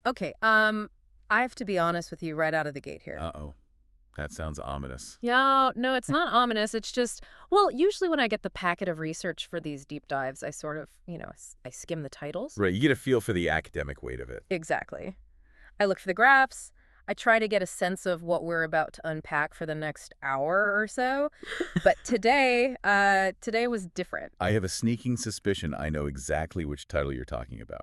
Okay, I have to be honest with you right out of the gate here. Uh-oh. That sounds ominous. Yeah, no, it's not ominous. It's just, well, usually when I get the packet of research for these deep dives, I sort of, I skim the titles. Right, you get a feel for the academic weight of it. Exactly. I look for the graphs. I try to get a sense of what we're about to unpack for the next hour or so. But today was different. I have a sneaking suspicion I know exactly which title you're talking about.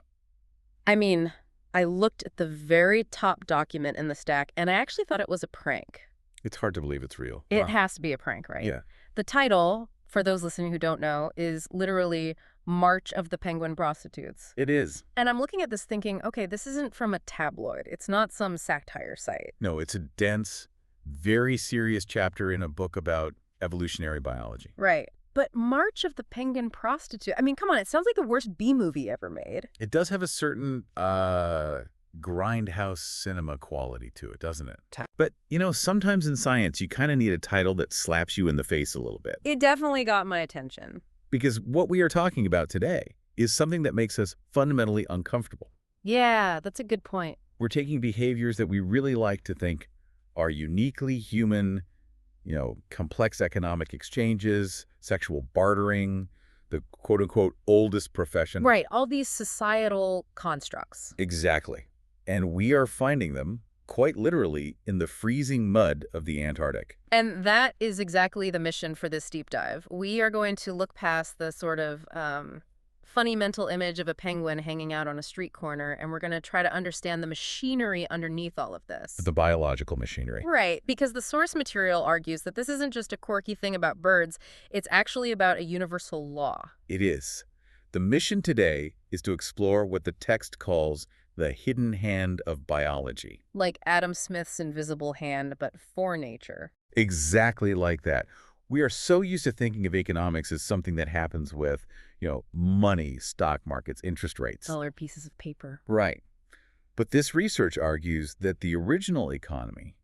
I mean, I looked at the very top document in the stack, and I actually thought it was a prank. It's hard to believe it's real. It Wow. has to be a prank, right? Yeah. The title, for those listening who don't know, is literally March of the Penguin Prostitutes. It is. And I'm looking at this thinking, okay, this isn't from a tabloid. It's not some satire site. No, it's a dense, very serious chapter in a book about evolutionary biology. Right. But March of the Penguin Prostitute, I mean, come on, it sounds like the worst B movie ever made. It does have a certain grindhouse cinema quality to it, doesn't it? But, sometimes in science, you kind of need a title that slaps you in the face a little bit. It definitely got my attention. Because what we are talking about today is something that makes us fundamentally uncomfortable. Yeah, that's a good point. We're taking behaviors that we really like to think are uniquely human, complex economic exchanges, sexual bartering, the quote-unquote oldest profession. Right, all these societal constructs. Exactly. And we are finding them, quite literally, in the freezing mud of the Antarctic. And that is exactly the mission for this deep dive. We are going to look past the sort of funny mental image of a penguin hanging out on a street corner, and we're going to try to understand the machinery underneath all of this. The biological machinery. Right, because the source material argues that this isn't just a quirky thing about birds, it's actually about a universal law. It is. The mission today is to explore what the text calls the hidden hand of biology. Like Adam Smith's invisible hand, but for nature. Exactly like that. We are so used to thinking of economics as something that happens with, money, stock markets, interest rates. Colored pieces of paper. Right. But this research argues that the original economy,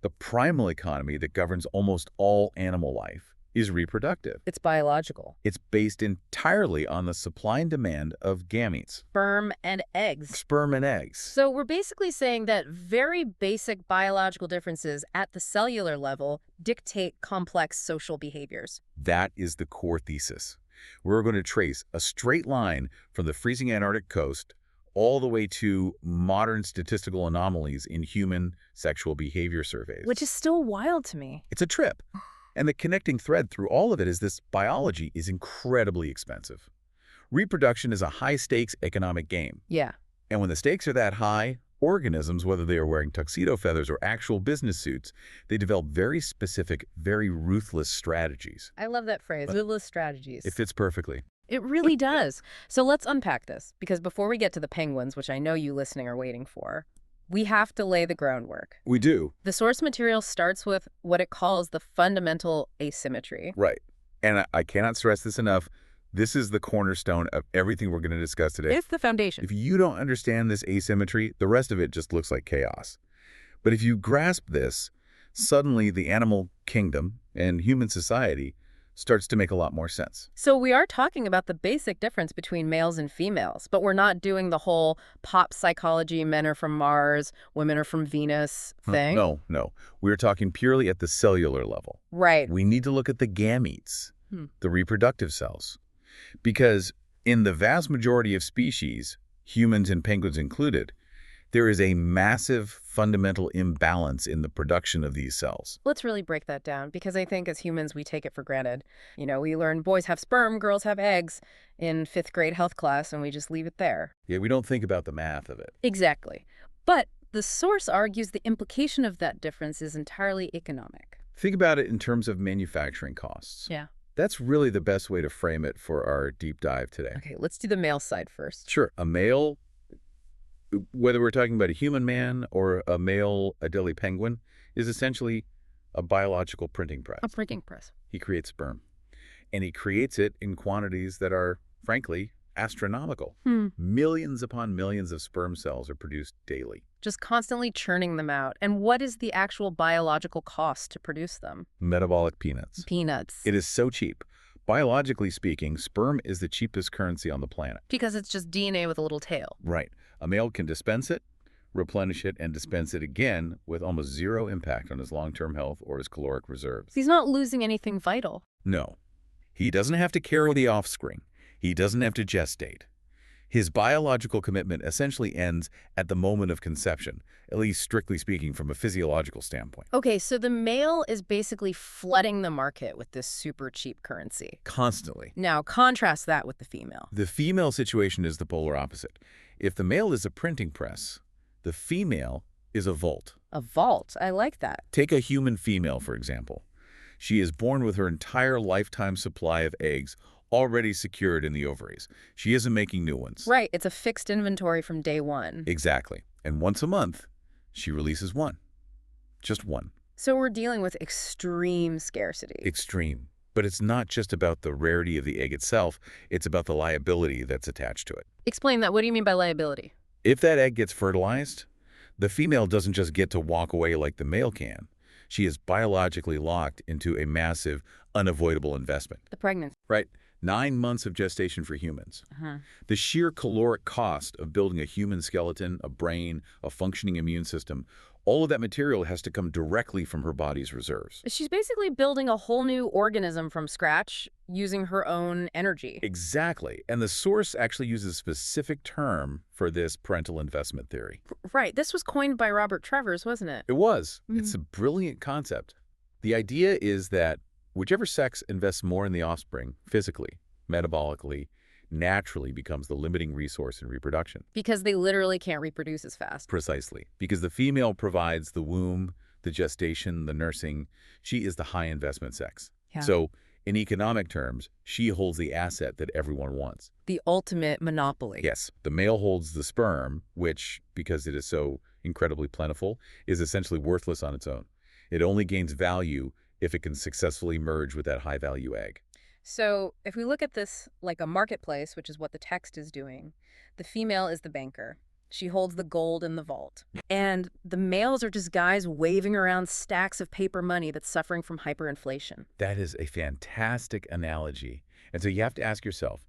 the primal economy that governs almost all animal life, is reproductive. It's biological. It's based entirely on the supply and demand of gametes. Sperm and eggs. Sperm and eggs. So we're basically saying that very basic biological differences at the cellular level dictate complex social behaviors. That is the core thesis. We're going to trace a straight line from the freezing Antarctic coast all the way to modern statistical anomalies in human sexual behavior surveys. Which is still wild to me. It's a trip. And the connecting thread through all of it is this: biology is incredibly expensive. Reproduction is a high-stakes economic game. Yeah. And when the stakes are that high, organisms, whether they are wearing tuxedo feathers or actual business suits, they develop very specific, very ruthless strategies. I love that phrase, ruthless strategies. It fits perfectly. It really does. So let's unpack this, because before we get to the penguins, which I know you listening are waiting for, we have to lay the groundwork. We do. The source material starts with what it calls the fundamental asymmetry. Right. And I cannot stress this enough. This is the cornerstone of everything we're going to discuss today. It's the foundation. If you don't understand this asymmetry, the rest of it just looks like chaos. But if you grasp this, suddenly the animal kingdom and human society starts to make a lot more sense. So we are talking about the basic difference between males and females, but we're not doing the whole pop psychology, men are from Mars, women are from Venus thing. No. We're talking purely at the cellular level. Right. We need to look at the gametes, the reproductive cells. Because in the vast majority of species, humans and penguins included, there is a massive fundamental imbalance in the production of these cells. Let's really break that down, because I think as humans we take it for granted. We learn boys have sperm, girls have eggs in 5th grade health class, and we just leave it there. Yeah, we don't think about the math of it. Exactly. But the source argues the implication of that difference is entirely economic. Think about it in terms of manufacturing costs. Yeah. That's really the best way to frame it for our deep dive today. Okay, let's do the male side first. Sure. A male, whether we're talking about a human man or a male Adelie penguin, is essentially a biological printing press. A printing press. He creates sperm. And he creates it in quantities that are, frankly, astronomical. Millions upon millions of sperm cells are produced daily. Just constantly churning them out. And what is the actual biological cost to produce them? Metabolic peanuts. Peanuts. It is so cheap. Biologically speaking, sperm is the cheapest currency on the planet. Because it's just DNA with a little tail. Right. A male can dispense it, replenish it, and dispense it again with almost zero impact on his long-term health or his caloric reserves. He's not losing anything vital. No. He doesn't have to carry the offspring. He doesn't have to gestate. His biological commitment essentially ends at the moment of conception, at least strictly speaking from a physiological standpoint. Okay, so the male is basically flooding the market with this super cheap currency. Constantly. Now, contrast that with the female. The female situation is the polar opposite. If the male is a printing press, the female is a vault. A vault. I like that. Take a human female, for example. She is born with her entire lifetime supply of eggs already secured in the ovaries. She isn't making new ones. Right. It's a fixed inventory from day one. Exactly. And once a month, she releases one. Just one. So we're dealing with extreme scarcity. Extreme. But it's not just about the rarity of the egg itself. It's about the liability that's attached to it. Explain that. What do you mean by liability? If that egg gets fertilized, the female doesn't just get to walk away like the male can. She is biologically locked into a massive, unavoidable investment. The pregnancy. Right? 9 months of gestation for humans. The sheer caloric cost of building a human skeleton, a brain, a functioning immune system, all of that material has to come directly from her body's reserves. She's basically building a whole new organism from scratch using her own energy. Exactly. And the source actually uses a specific term for this parental investment theory. Right. This was coined by Robert Trevors, wasn't it? It was. It's a brilliant concept. The idea is that whichever sex invests more in the offspring, physically, metabolically, naturally becomes the limiting resource in reproduction. Because they literally can't reproduce as fast. Precisely. Because the female provides the womb, the gestation, the nursing. She is the high investment sex. Yeah. So in economic terms, she holds the asset that everyone wants. The ultimate monopoly. Yes. The male holds the sperm, which, because it is so incredibly plentiful, is essentially worthless on its own. It only gains value if it can successfully merge with that high-value egg. So if we look at this like a marketplace, which is what the text is doing, the female is the banker. She holds the gold in the vault. And the males are just guys waving around stacks of paper money that's suffering from hyperinflation. That is a fantastic analogy. And so you have to ask yourself,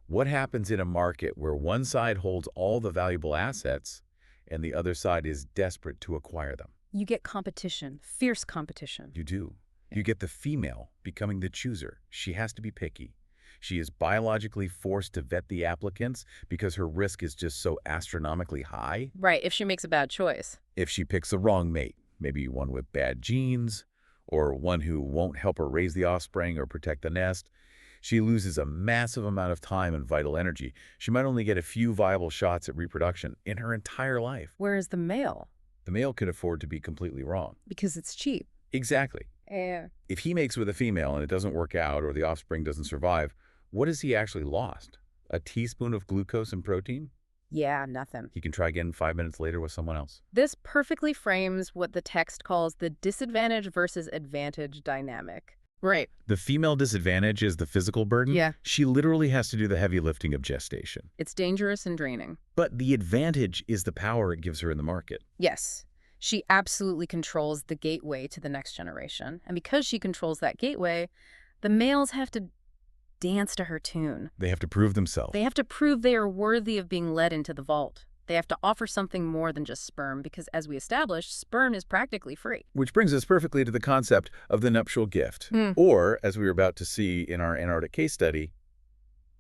what happens in a market where one side holds all the valuable assets and the other side is desperate to acquire them? You get competition, fierce competition. You do. You get the female becoming the chooser. She has to be picky. She is biologically forced to vet the applicants because her risk is just so astronomically high. Right, if she makes a bad choice. If she picks the wrong mate, maybe one with bad genes, or one who won't help her raise the offspring or protect the nest, she loses a massive amount of time and vital energy. She might only get a few viable shots at reproduction in her entire life. Whereas the male? The male can afford to be completely wrong. Because it's cheap. Exactly. If he makes with a female and it doesn't work out or the offspring doesn't survive, what has he actually lost? A teaspoon of glucose and protein? Yeah, nothing. He can try again 5 minutes later with someone else. This perfectly frames what the text calls the disadvantage versus advantage dynamic. Right. The female disadvantage is the physical burden. Yeah. She literally has to do the heavy lifting of gestation. It's dangerous and draining. But the advantage is the power it gives her in the market. Yes. She absolutely controls the gateway to the next generation. And because she controls that gateway, the males have to dance to her tune. They have to prove themselves. They have to prove they are worthy of being led into the vault. They have to offer something more than just sperm because, as we established, sperm is practically free. Which brings us perfectly to the concept of the nuptial gift. Or, as we were about to see in our Antarctic case study,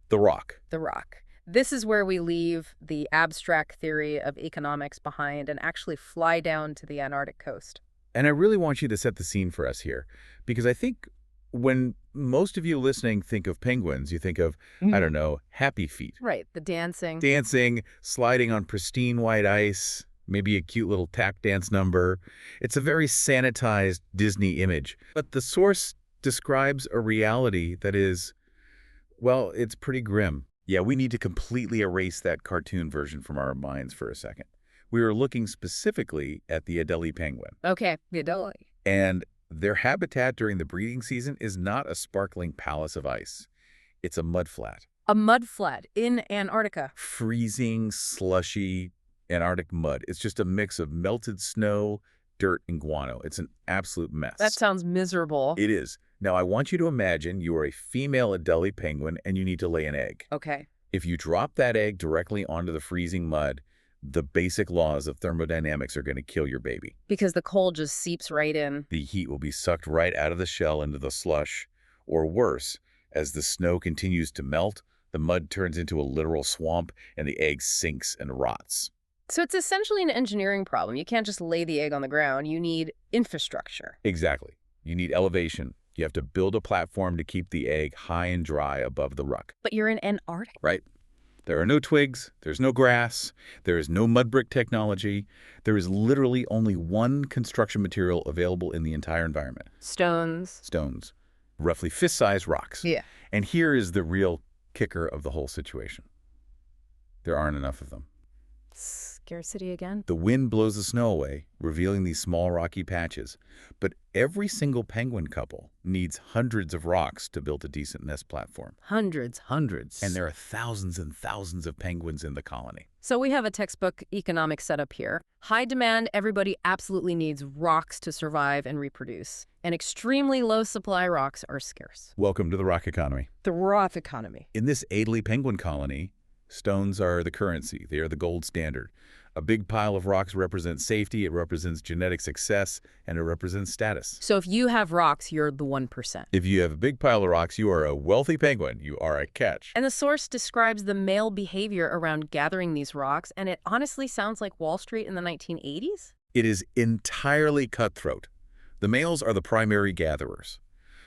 the rock. The rock. This is where we leave the abstract theory of economics behind and actually fly down to the Antarctic coast. And I really want you to set the scene for us here, because I think when most of you listening think of penguins, you think of, I don't know, happy feet. Right, the dancing. Dancing, sliding on pristine white ice, maybe a cute little tap dance number. It's a very sanitized Disney image. But the source describes a reality that is, well, it's pretty grim. Yeah, we need to completely erase that cartoon version from our minds for a second. We were looking specifically at the Adelie penguin. Okay, the Adelie. And their habitat during the breeding season is not a sparkling palace of ice. It's a mudflat. A mudflat in Antarctica. Freezing, slushy Antarctic mud. It's just a mix of melted snow, dirt, and guano. It's an absolute mess. That sounds miserable. It is. Now, I want you to imagine you are a female Adelie penguin and you need to lay an egg. Okay. If you drop that egg directly onto the freezing mud, the basic laws of thermodynamics are going to kill your baby. Because the cold just seeps right in. The heat will be sucked right out of the shell into the slush, or worse, as the snow continues to melt, the mud turns into a literal swamp and the egg sinks and rots. So it's essentially an engineering problem. You can't just lay the egg on the ground. You need infrastructure. Exactly. You need elevation. You have to build a platform to keep the egg high and dry above the ruck. But you're in Antarctica. Right. There are no twigs, there's no grass, there is no mud brick technology. There is literally only one construction material available in the entire environment. Stones. Stones. Roughly fist-sized rocks. Yeah. And here is the real kicker of the whole situation. There aren't enough of them. Scarcity again? The wind blows the snow away, revealing these small rocky patches. But every single penguin couple needs hundreds of rocks to build a decent nest platform. Hundreds. And there are thousands and thousands of penguins in the colony. So we have a textbook economic setup here. High demand, everybody absolutely needs rocks to survive and reproduce. And extremely low supply rocks are scarce. Welcome to the rock economy. The rock economy. In this Adélie penguin colony, stones are the currency. They are the gold standard. A big pile of rocks represents safety, it represents genetic success, and it represents status. So if you have rocks, you're the 1%. If you have a big pile of rocks, you are a wealthy penguin. You are a catch. And the source describes the male behavior around gathering these rocks, and it honestly sounds like Wall Street in the 1980s. It is entirely cutthroat. The males are the primary gatherers.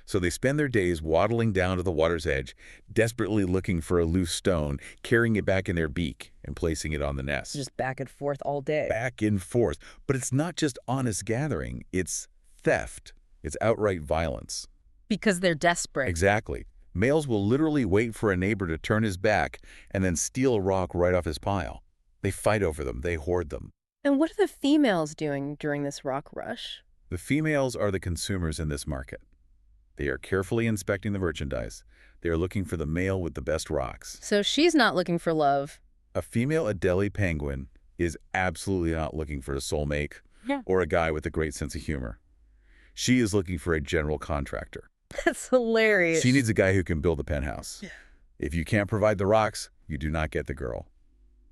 So they spend their days waddling down to the water's edge, desperately looking for a loose stone, carrying it back in their beak and placing it on the nest. Just back and forth all day. Back and forth. But it's not just honest gathering, it's theft. It's outright violence. Because they're desperate. Exactly. Males will literally wait for a neighbor to turn his back and then steal a rock right off his pile. They fight over them. They hoard them. And what are the females doing during this rock rush? The females are the consumers in this market. They are carefully inspecting the merchandise. They are looking for the male with the best rocks. So she's not looking for love. A female Adélie penguin is absolutely not looking for a soulmate or a guy with a great sense of humor. She is looking for a general contractor. That's hilarious. She needs a guy who can build a penthouse. If you can't provide the rocks, you do not get the girl.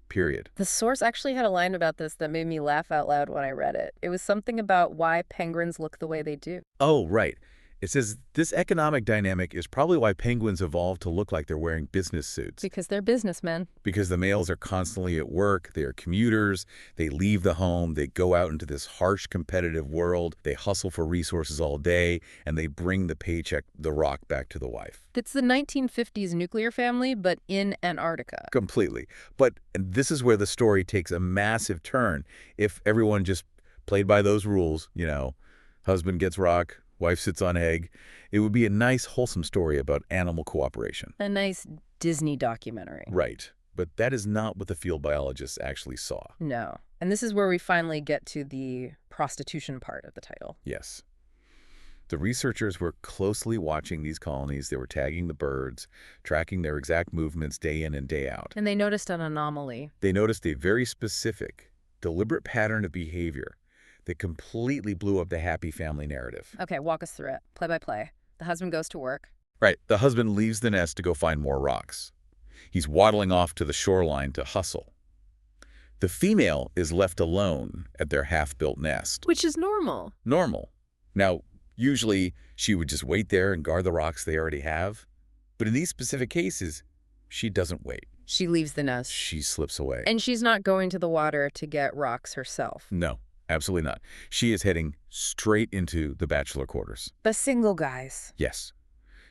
Period. The source actually had a line about this that made me laugh out loud when I read it. It was something about why penguins look the way they do. Oh, right. It says this economic dynamic is probably why penguins evolved to look like they're wearing business suits. Because they're businessmen. Because the males are constantly at work, they are commuters, they leave the home, they go out into this harsh competitive world, they hustle for resources all day, and they bring the paycheck, the rock, back to the wife. It's the 1950s nuclear family, but in Antarctica. Completely. But this is where the story takes a massive turn. If everyone just played by those rules, you know, husband gets rock, wife sits on egg, it would be a nice, wholesome story about animal cooperation. A nice Disney documentary. Right. But that is not what the field biologists actually saw. No. And this is where we finally get to the prostitution part of the title. Yes. The researchers were closely watching these colonies. They were tagging the birds, tracking their exact movements day in and day out. And they noticed an anomaly. They noticed a very specific, deliberate pattern of behavior that completely blew up the happy family narrative. Okay, walk us through it. Play by play. The husband goes to work. Right. The husband leaves the nest to go find more rocks. He's waddling off to the shoreline to hustle. The female is left alone at their half-built nest. Which is normal. Normal. Now, usually she would just wait there and guard the rocks they already have. But in these specific cases, she doesn't wait. She leaves the nest. She slips away. And she's not going to the water to get rocks herself. No. Absolutely not. She is heading straight into the bachelor quarters. The single guys. Yes.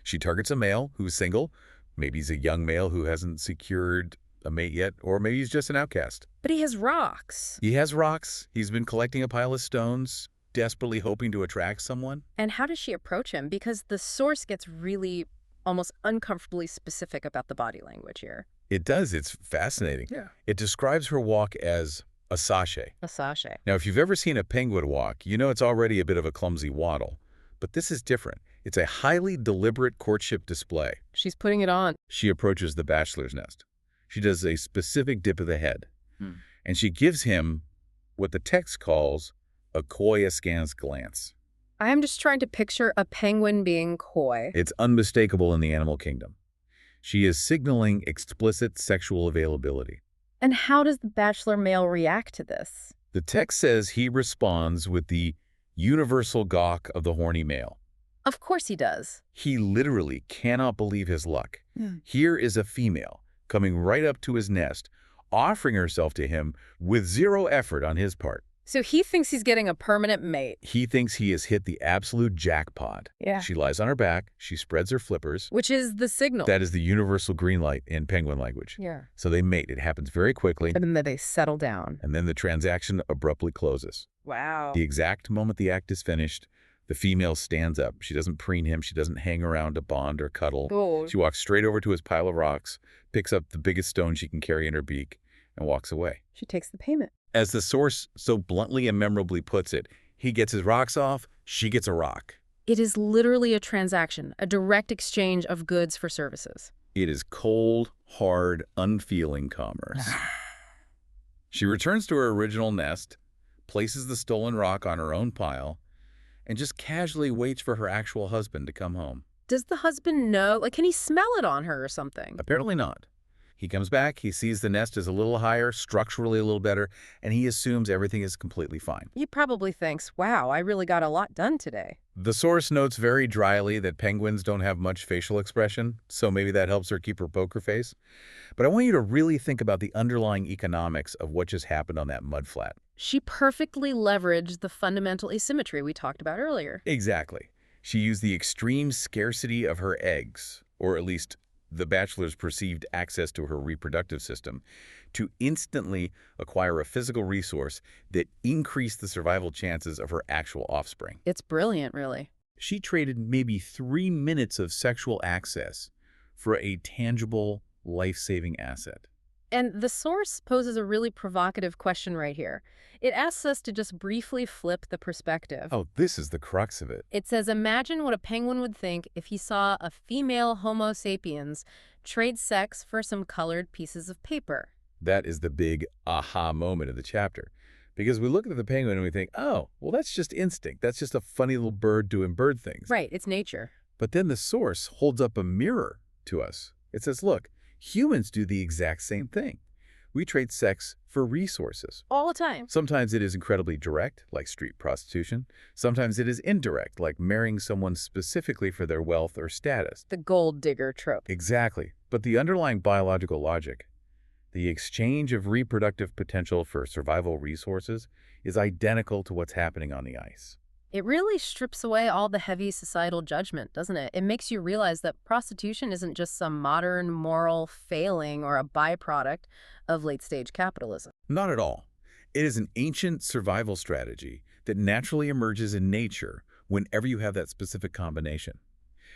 She targets a male who's single. Maybe he's a young male who hasn't secured a mate yet, or maybe he's just an outcast. But he has rocks. He has rocks. He's been collecting a pile of stones, desperately hoping to attract someone. And how does she approach him? Because the source gets really almost uncomfortably specific about the body language here. It does. It's fascinating. Yeah. It describes her walk as a sashay. A sashay. Now, if you've ever seen a penguin walk, you know it's already a bit of a clumsy waddle. But this is different. It's a highly deliberate courtship display. She's putting it on. She approaches the bachelor's nest. She does a specific dip of the head. And she gives him what the text calls a coy askance glance. I am just trying to picture a penguin being coy. It's unmistakable in the animal kingdom. She is signaling explicit sexual availability. And how does the bachelor male react to this? The text says he responds with the universal gawk of the horny male. Of course he does. He literally cannot believe his luck. Yeah. Here is a female coming right up to his nest, offering herself to him with zero effort on his part. So he thinks he's getting a permanent mate. He thinks he has hit the absolute jackpot. Yeah. She lies on her back. She spreads her flippers. Which is the signal. That is the universal green light in penguin language. Yeah. So they mate. It happens very quickly. And then they settle down. And then the transaction abruptly closes. Wow. The exact moment the act is finished, the female stands up. She doesn't preen him. She doesn't hang around to bond or cuddle. Oh. She walks straight over to his pile of rocks, picks up the biggest stone she can carry in her beak, and walks away. She takes the payment. As the source so bluntly and memorably puts it, he gets his rocks off, she gets a rock. It is literally a transaction, a direct exchange of goods for services. It is cold, hard, unfeeling commerce. She returns to her original nest, places the stolen rock on her own pile, and just casually waits for her actual husband to come home. Does the husband know? Like, can he smell it on her or something? Apparently not. He comes back, he sees the nest is a little higher, structurally a little better, and he assumes everything is completely fine. He probably thinks, wow, I really got a lot done today. The source notes very dryly that penguins don't have much facial expression, so maybe that helps her keep her poker face. But I want you to really think about the underlying economics of what just happened on that mudflat. She perfectly leveraged the fundamental asymmetry we talked about earlier. Exactly. She used the extreme scarcity of her eggs, or at least the bachelor's perceived access to her reproductive system, to instantly acquire a physical resource that increased the survival chances of her actual offspring. It's brilliant, really. She traded maybe 3 minutes of sexual access for a tangible, life-saving asset. And the source poses a really provocative question right here. It asks us to just briefly flip the perspective. Oh, this is the crux of it. It says, imagine what a penguin would think if he saw a female Homo sapiens trade sex for some colored pieces of paper. That is the big aha moment of the chapter. Because we look at the penguin and we think, oh, well, that's just instinct. That's just a funny little bird doing bird things. Right, it's nature. But then the source holds up a mirror to us. It says, look, humans do the exact same thing. We trade sex for resources. All the time. Sometimes it is incredibly direct, like street prostitution. Sometimes it is indirect, like marrying someone specifically for their wealth or status. The gold digger trope. Exactly. But the underlying biological logic, the exchange of reproductive potential for survival resources, is identical to what's happening on the ice. It really strips away all the heavy societal judgment, doesn't it? It makes you realize that prostitution isn't just some modern moral failing or a byproduct of late-stage capitalism. Not at all. It is an ancient survival strategy that naturally emerges in nature whenever you have that specific combination.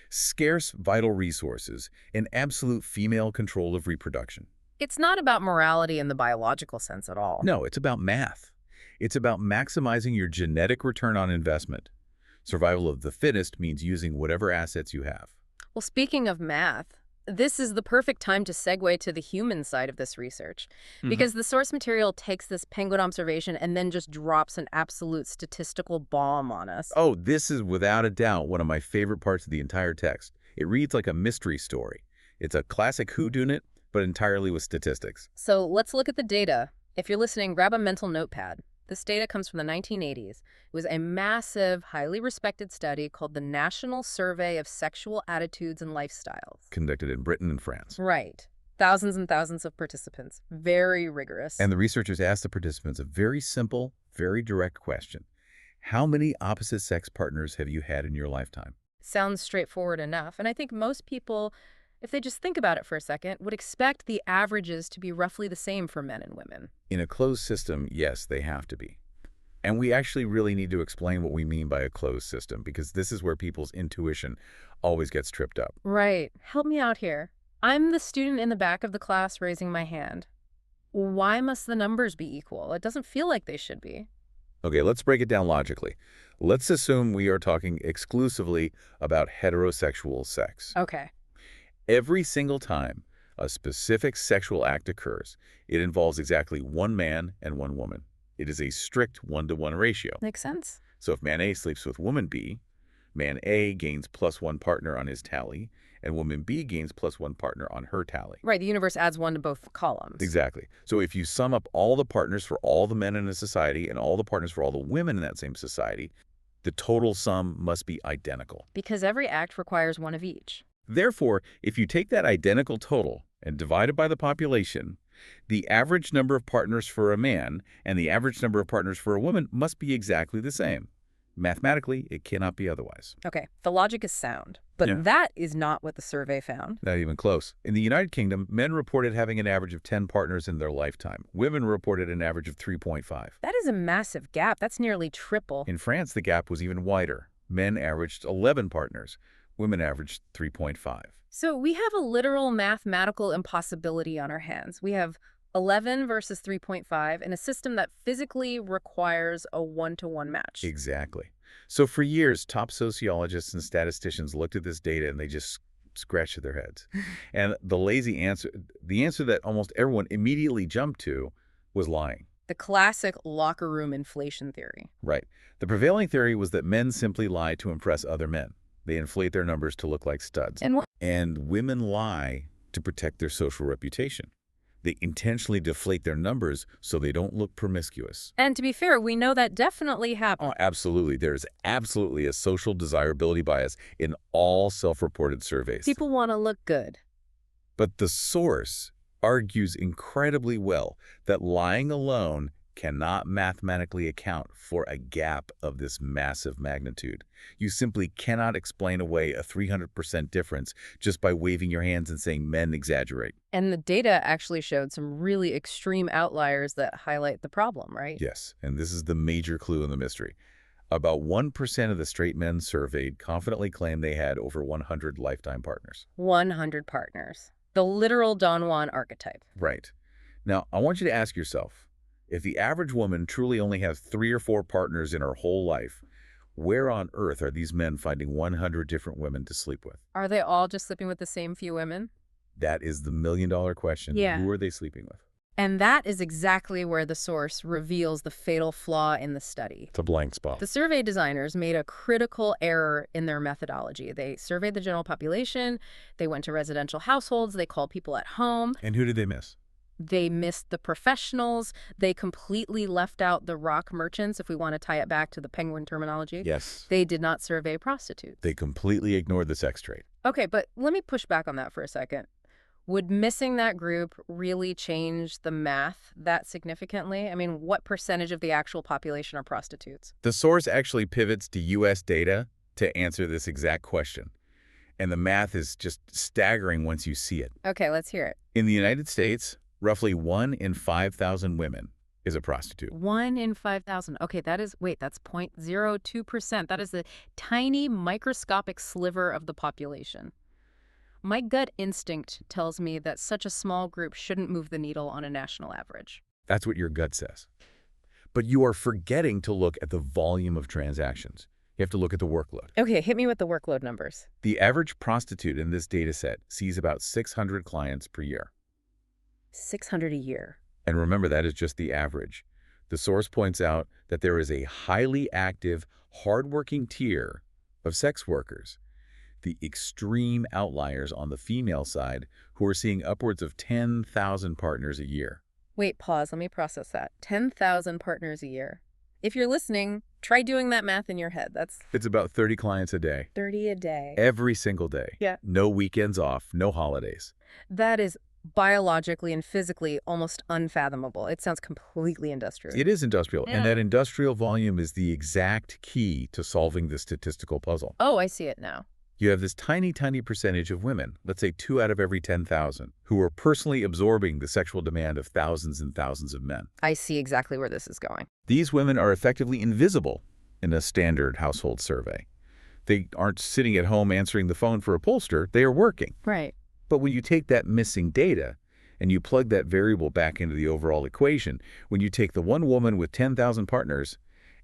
Scarce vital resources and absolute female control of reproduction. It's not about morality in the biological sense at all. No, it's about math. It's about maximizing your genetic return on investment. Survival of the fittest means using whatever assets you have. Well, speaking of math, this is the perfect time to segue to the human side of this research, because the source material takes this penguin observation and then just drops an absolute statistical bomb on us. Oh, this is without a doubt one of my favorite parts of the entire text. It reads like a mystery story. It's a classic whodunit, but entirely with statistics. So let's look at the data. If you're listening, grab a mental notepad. This data comes from the 1980s. It was a massive, highly respected study called the National Survey of Sexual Attitudes and Lifestyles. Conducted in Britain and France. Right. Thousands and thousands of participants. Very rigorous. And the researchers asked the participants a very simple, very direct question. How many opposite-sex partners have you had in your lifetime? Sounds straightforward enough. And I think most people, if they just think about it for a second, would expect the averages to be roughly the same for men and women. In a closed system, yes, they have to be. And we actually really need to explain what we mean by a closed system, because this is where people's intuition always gets tripped up. Right. Help me out here. I'm the student in the back of the class raising my hand. Why must the numbers be equal? It doesn't feel like they should be. Okay, let's break it down logically. Let's assume we are talking exclusively about heterosexual sex. Okay. Every single time a specific sexual act occurs, it involves exactly one man and one woman. It is a strict 1-to-1 ratio. Makes sense. So if man A sleeps with woman B, man A gains +1 partner on his tally, and woman B gains +1 partner on her tally. Right, the universe adds 1 to both columns. Exactly. So if you sum up all the partners for all the men in a society and all the partners for all the women in that same society, the total sum must be identical. Because every act requires 1 of each. Therefore, if you take that identical total and divide it by the population, the average number of partners for a man and the average number of partners for a woman must be exactly the same. Mathematically, it cannot be otherwise. Okay, the logic is sound, but Yeah. that is not what the survey found. Not even close. In the United Kingdom, men reported having an average of 10 partners in their lifetime. Women reported an average of 3.5. That is a massive gap. That's nearly triple. In France, the gap was even wider. Men averaged 11 partners. Women averaged 3.5. So we have a literal mathematical impossibility on our hands. We have 11 versus 3.5 in a system that physically requires a 1-to-1 match. Exactly. So for years, top sociologists and statisticians looked at this data and they just scratched their heads. And the answer that almost everyone immediately jumped to was lying. The classic locker room inflation theory. Right. The prevailing theory was that men simply lie to impress other men. They inflate their numbers to look like studs. And women lie to protect their social reputation. They intentionally deflate their numbers so they don't look promiscuous. And to be fair, we know that definitely happens. Oh, absolutely. There's absolutely a social desirability bias in all self-reported surveys. People want to look good. But the source argues incredibly well that lying alone cannot mathematically account for a gap of this massive magnitude. You simply cannot explain away a 300% difference just by waving your hands and saying men exaggerate. And the data actually showed some really extreme outliers that highlight the problem, right? Yes, and this is the major clue in the mystery. About 1% of the straight men surveyed confidently claimed they had over 100 lifetime partners. 100 partners. The literal Don Juan archetype. Right. Now, I want you to ask yourself, if the average woman truly only has 3 or 4 partners in her whole life, where on earth are these men finding 100 different women to sleep with? Are they all just sleeping with the same few women? That is the million-dollar question. Yeah. Who are they sleeping with? And that is exactly where the source reveals the fatal flaw in the study. It's a blank spot. The survey designers made a critical error in their methodology. They surveyed the general population, they went to residential households, they called people at home. And who did they miss? They missed the professionals. They completely left out the rock merchants, if we want to tie it back to the Penguin terminology. Yes. They did not survey prostitutes. They completely ignored the sex trade. Okay, but let me push back on that for a second. Would missing that group really change the math that significantly? I mean, what percentage of the actual population are prostitutes? The source actually pivots to U.S. data to answer this exact question. And the math is just staggering once you see it. Okay, let's hear it. In the United States, roughly 1 in 5,000 women is a prostitute. 1 in 5,000. Okay, that's 0.02%. That is a tiny microscopic sliver of the population. My gut instinct tells me that such a small group shouldn't move the needle on a national average. That's what your gut says. But you are forgetting to look at the volume of transactions. You have to look at the workload. Okay, hit me with the workload numbers. The average prostitute in this data set sees about 600 clients per year. 600 a year. And remember, that is just the average. The source points out that there is a highly active, hardworking tier of sex workers, the extreme outliers on the female side, who are seeing upwards of 10,000 partners a year. Wait, pause. Let me process that. 10,000 partners a year. If you're listening, try doing that math in your head. That's It's about 30 clients a day. 30 a day. Every single day. Yeah. No weekends off, no holidays. That is biologically and physically almost unfathomable. It sounds completely industrial. It is industrial, Yeah. and that industrial volume is the exact key to solving the statistical puzzle. Oh, I see it now. You have this tiny, tiny percentage of women, let's say 2 out of every 10,000, who are personally absorbing the sexual demand of thousands and thousands of men. I see exactly where this is going. These women are effectively invisible in a standard household survey. They aren't sitting at home answering the phone for a pollster, they are working. Right. But when you take that missing data and you plug that variable back into the overall equation, when you take the one woman with 10,000 partners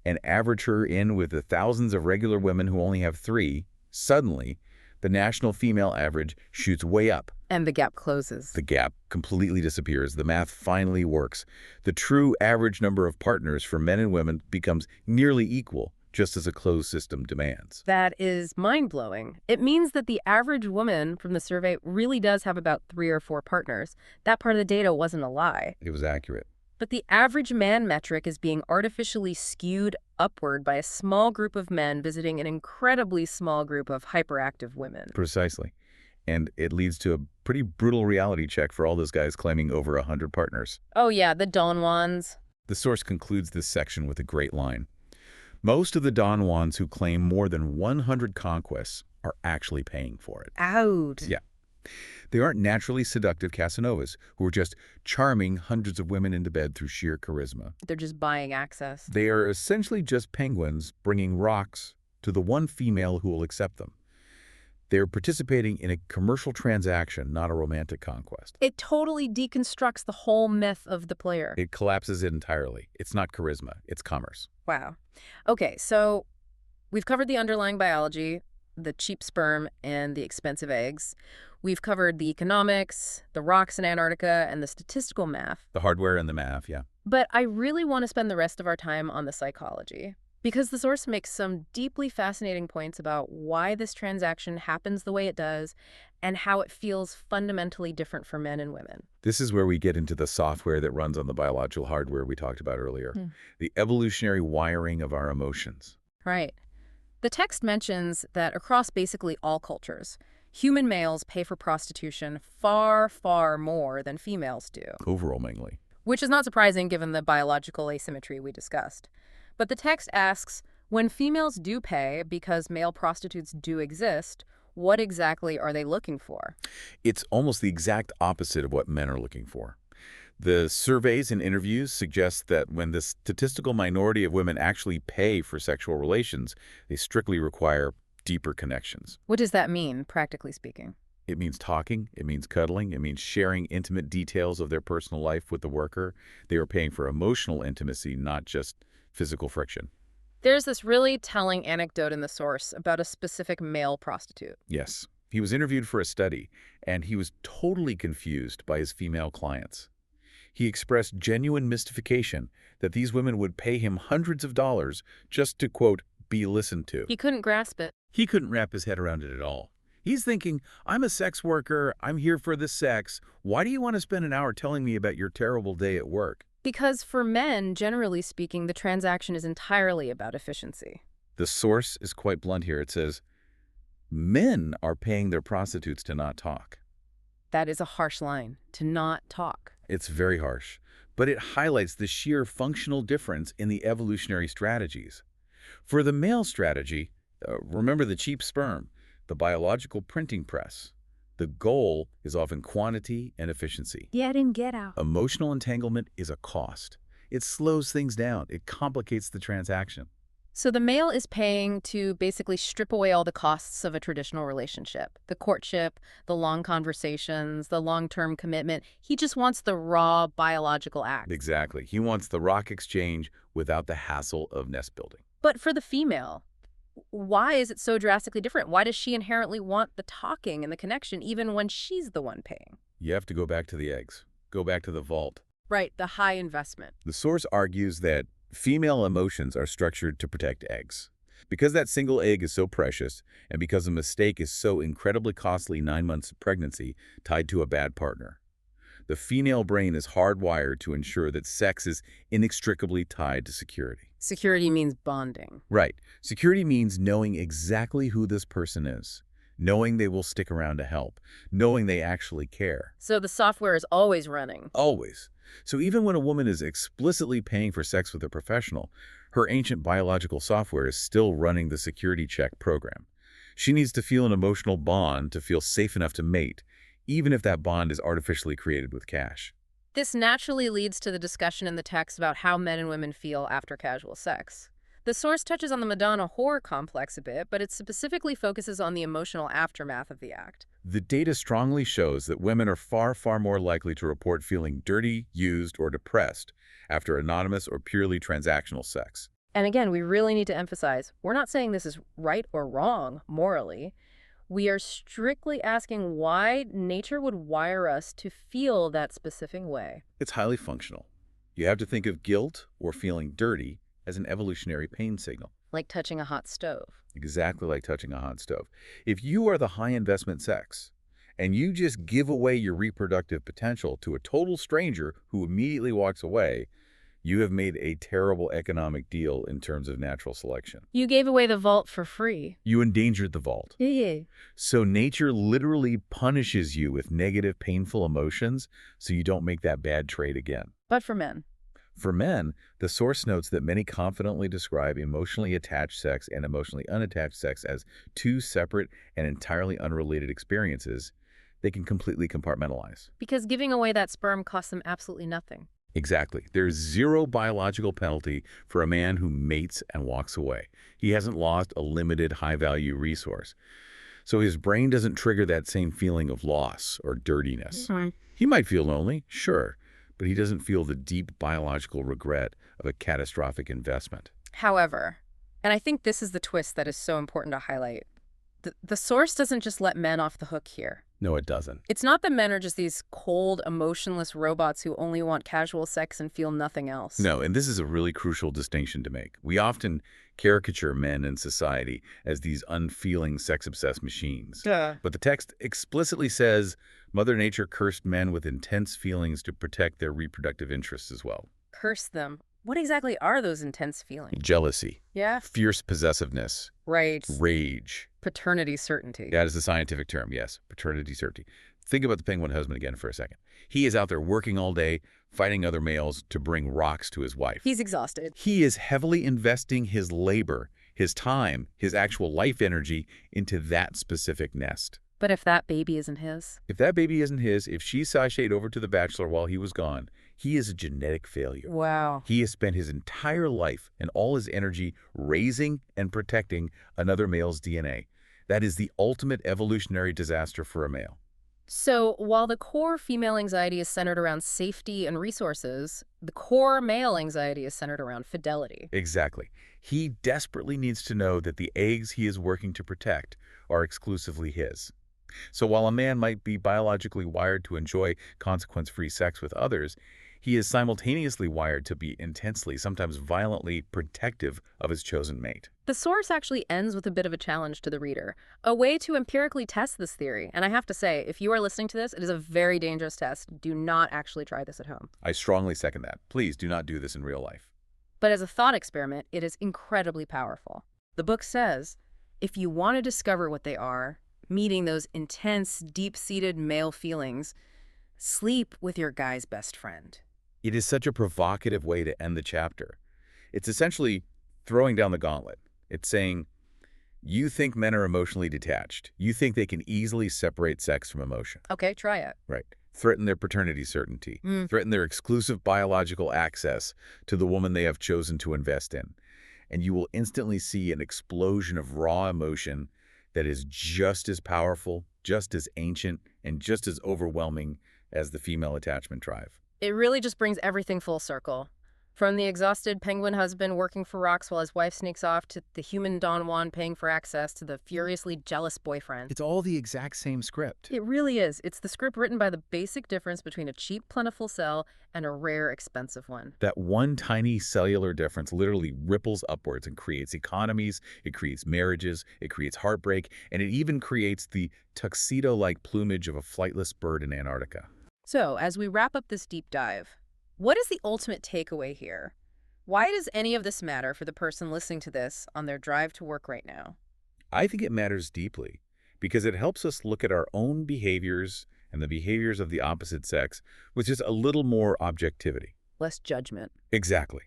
and average her in with the thousands of regular women who only have 3, suddenly the national female average shoots way up. And the gap closes. The gap completely disappears. The math finally works. The true average number of partners for men and women becomes nearly equal, just as a closed system demands. That is mind-blowing. It means that the average woman from the survey really does have about 3 or 4 partners. That part of the data wasn't a lie. It was accurate. But the average man metric is being artificially skewed upward by a small group of men visiting an incredibly small group of hyperactive women. Precisely. And it leads to a pretty brutal reality check for all those guys claiming over 100 partners. Oh yeah, the Don Juans. The source concludes this section with a great line. Most of the Don Juans who claim more than 100 conquests are actually paying for it. Out. Yeah. They aren't naturally seductive Casanovas who are just charming hundreds of women into bed through sheer charisma. They're just buying access. They are essentially just penguins bringing rocks to the one female who will accept them. They're participating in a commercial transaction, not a romantic conquest. It totally deconstructs the whole myth of the player. It collapses it entirely. It's not charisma, it's commerce. Wow. Okay, so we've covered the underlying biology, the cheap sperm and the expensive eggs. We've covered the economics, the rocks in Antarctica, and the statistical math. The hardware and the math, yeah. But I really want to spend the rest of our time on the psychology, because the source makes some deeply fascinating points about why this transaction happens the way it does and how it feels fundamentally different for men and women. This is where we get into the software that runs on the biological hardware we talked about earlier, the evolutionary wiring of our emotions. Right. The text mentions that across basically all cultures, human males pay for prostitution far, far more than females do. Overwhelmingly. Which is not surprising given the biological asymmetry we discussed. But the text asks, when females do pay because male prostitutes do exist, what exactly are they looking for? It's almost the exact opposite of what men are looking for. The surveys and interviews suggest that when the statistical minority of women actually pay for sexual relations, they strictly require deeper connections. What does that mean, practically speaking? It means talking, it means cuddling, it means sharing intimate details of their personal life with the worker. They are paying for emotional intimacy, not just physical friction. There's this really telling anecdote in the source about a specific male prostitute. Yes. He was interviewed for a study, and he was totally confused by his female clients. He expressed genuine mystification that these women would pay him hundreds of dollars just to, quote, be listened to. He couldn't grasp it. He couldn't wrap his head around it at all. He's thinking, I'm a sex worker, I'm here for the sex. Why do you want to spend an hour telling me about your terrible day at work? Because for men, generally speaking, the transaction is entirely about efficiency. The source is quite blunt here. It says, men are paying their prostitutes to not talk. That is a harsh line, to not talk. It's very harsh, but it highlights the sheer functional difference in the evolutionary strategies. For the male strategy, remember the cheap sperm, the biological printing press. The goal is often quantity and efficiency. Get in, get out. Emotional entanglement is a cost. It slows things down. It complicates the transaction. So the male is paying to basically strip away all the costs of a traditional relationship. The courtship, the long conversations, the long-term commitment. He just wants the raw biological act. Exactly. He wants the rock exchange without the hassle of nest building. But for the female, why is it so drastically different? Why does she inherently want the talking and the connection even when she's the one paying? You have to go back to the eggs. Go back to the vault. Right, the high investment. The source argues that female emotions are structured to protect eggs. Because that single egg is so precious, and because a mistake is so incredibly costly 9 months of pregnancy tied to a bad partner, the female brain is hardwired to ensure that sex is inextricably tied to security. Security means bonding. Right. Security means knowing exactly who this person is, knowing they will stick around to help, knowing they actually care. So the software is always running. Always. So even when a woman is explicitly paying for sex with a professional, her ancient biological software is still running the security check program. She needs to feel an emotional bond to feel safe enough to mate, even if that bond is artificially created with cash. This naturally leads to the discussion in the text about how men and women feel after casual sex. The source touches on the Madonna horror complex a bit, but it specifically focuses on the emotional aftermath of the act. The data strongly shows that women are far, far more likely to report feeling dirty, used, or depressed after anonymous or purely transactional sex. And again, we really need to emphasize, we're not saying this is right or wrong morally. We are strictly asking why nature would wire us to feel that specific way. It's highly functional. You have to think of guilt or feeling dirty as an evolutionary pain signal. Like touching a hot stove. Exactly like touching a hot stove. If you are the high investment sex and you just give away your reproductive potential to a total stranger who immediately walks away, you have made a terrible economic deal in terms of natural selection. You gave away the vault for free. You endangered the vault. Yeah. So nature literally punishes you with negative, painful emotions so you don't make that bad trade again. But for men. For men, the source notes that many confidently describe emotionally attached sex and emotionally unattached sex as two separate and entirely unrelated experiences they can completely compartmentalize. Because giving away that sperm costs them absolutely nothing. Exactly. There's zero biological penalty for a man who mates and walks away. He hasn't lost a limited high-value resource. So his brain doesn't trigger that same feeling of loss or dirtiness. He might feel lonely, sure, but he doesn't feel the deep biological regret of a catastrophic investment. However, and I think this is the twist that is so important to highlight, the source doesn't just let men off the hook here. No, it doesn't. It's not that men are just these cold, emotionless robots who only want casual sex and feel nothing else. No, and this is a really crucial distinction to make. We often caricature men in society as these unfeeling, sex-obsessed machines. But the text explicitly says Mother Nature cursed men with intense feelings to protect their reproductive interests as well. Curse them. What exactly are those intense feelings? Jealousy. Yeah? Fierce possessiveness. Right. Rage. Paternity certainty. That is the scientific term, yes. Paternity certainty. Think about the penguin husband again for a second. He is out there working all day, fighting other males to bring rocks to his wife. He's exhausted. He is heavily investing his labor, his time, his actual life energy into that specific nest. But if that baby isn't his? If that baby isn't his, if she sashayed over to the bachelor while he was gone, he is a genetic failure. Wow. He has spent his entire life and all his energy raising and protecting another male's DNA. That is the ultimate evolutionary disaster for a male. So while the core female anxiety is centered around safety and resources, the core male anxiety is centered around fidelity. Exactly. He desperately needs to know that the eggs he is working to protect are exclusively his. So while a man might be biologically wired to enjoy consequence-free sex with others, he is simultaneously wired to be intensely, sometimes violently, protective of his chosen mate. The source actually ends with a bit of a challenge to the reader, a way to empirically test this theory. And I have to say, if you are listening to this, it is a very dangerous test. Do not actually try this at home. I strongly second that. Please do not do this in real life. But as a thought experiment, it is incredibly powerful. The book says, if you want to discover what they are, meeting those intense, deep-seated male feelings, sleep with your guy's best friend. It is such a provocative way to end the chapter. It's essentially throwing down the gauntlet. It's saying, you think men are emotionally detached. You think they can easily separate sex from emotion. Okay, try it. Right. Threaten their paternity certainty. Threaten their exclusive biological access to the woman they have chosen to invest in. And you will instantly see an explosion of raw emotion that is just as powerful, just as ancient, and just as overwhelming as the female attachment drive. It really just brings everything full circle. From the exhausted penguin husband working for rocks while his wife sneaks off, to the human Don Juan paying for access, to the furiously jealous boyfriend. It's all the exact same script. It really is. It's the script written by the basic difference between a cheap, plentiful cell and a rare, expensive one. That one tiny cellular difference literally ripples upwards and creates economies, it creates marriages, it creates heartbreak, and it even creates the tuxedo-like plumage of a flightless bird in Antarctica. So, as we wrap up this deep dive, what is the ultimate takeaway here? Why does any of this matter for the person listening to this on their drive to work right now? I think it matters deeply because it helps us look at our own behaviors and the behaviors of the opposite sex with just a little more objectivity. Less judgment. Exactly.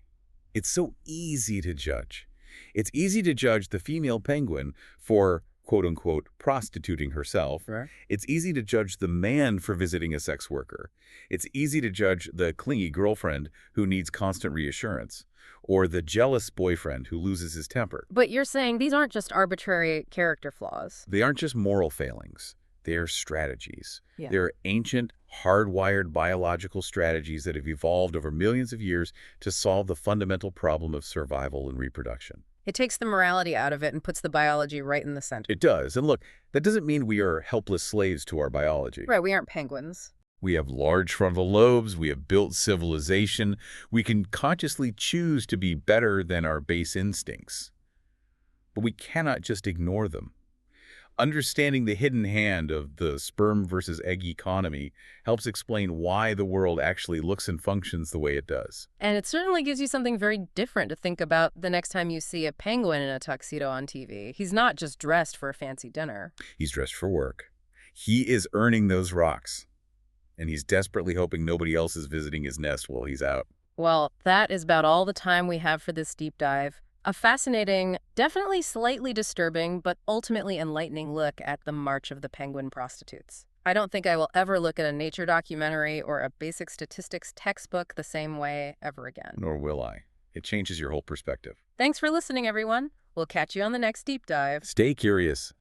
It's so easy to judge. It's easy to judge the female penguin for quote-unquote prostituting herself. Right. It's easy to judge the man for visiting a sex worker. It's easy to judge the clingy girlfriend who needs constant reassurance, or the jealous boyfriend who loses his temper. But you're saying these aren't just arbitrary character flaws. They aren't just moral failings. They're strategies. Yeah. They're ancient, hardwired biological strategies that have evolved over millions of years to solve the fundamental problem of survival and reproduction. It takes the morality out of it and puts the biology right in the center. It does. And look, that doesn't mean we are helpless slaves to our biology. Right, we aren't penguins. We have large frontal lobes, we have built civilization, we can consciously choose to be better than our base instincts. But we cannot just ignore them. Understanding the hidden hand of the sperm versus egg economy helps explain why the world actually looks and functions the way it does. And it certainly gives you something very different to think about the next time you see a penguin in a tuxedo on TV. He's not just dressed for a fancy dinner. He's dressed for work. He is earning those rocks. And he's desperately hoping nobody else is visiting his nest while he's out. Well, that is about all the time we have for this deep dive. A fascinating, definitely slightly disturbing, but ultimately enlightening look at the march of the penguin prostitutes. I don't think I will ever look at a nature documentary or a basic statistics textbook the same way ever again. Nor will I. It changes your whole perspective. Thanks for listening, everyone. We'll catch you on the next deep dive. Stay curious.